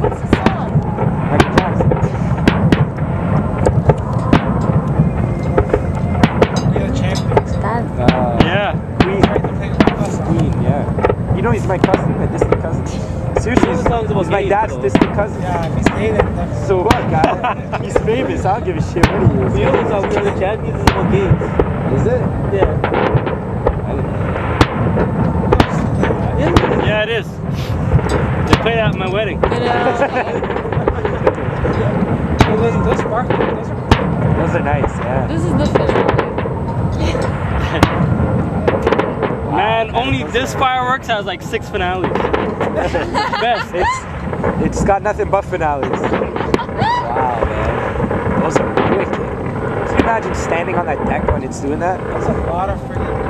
What's the song? Michael Jackson. We're the champions. Yeah. Queen. Queen, yeah. You know he's my cousin, my distant cousin. Seriously, he's my dad's distant cousin. Yeah, he's dated them. So what, guy? He's famous. I don't give a shit what he is. You know we are the champions in the games. Is it? Yeah. I didn't know. Yeah, it is. They played at my wedding. Those sparkling. Those are nice, yeah. This is the finale. Man, only this fireworks has like 6 finales. Best. It's got nothing but finales. Wow, man. Those are wicked. Can you imagine standing on that deck when it's doing that? That's a lot of freaking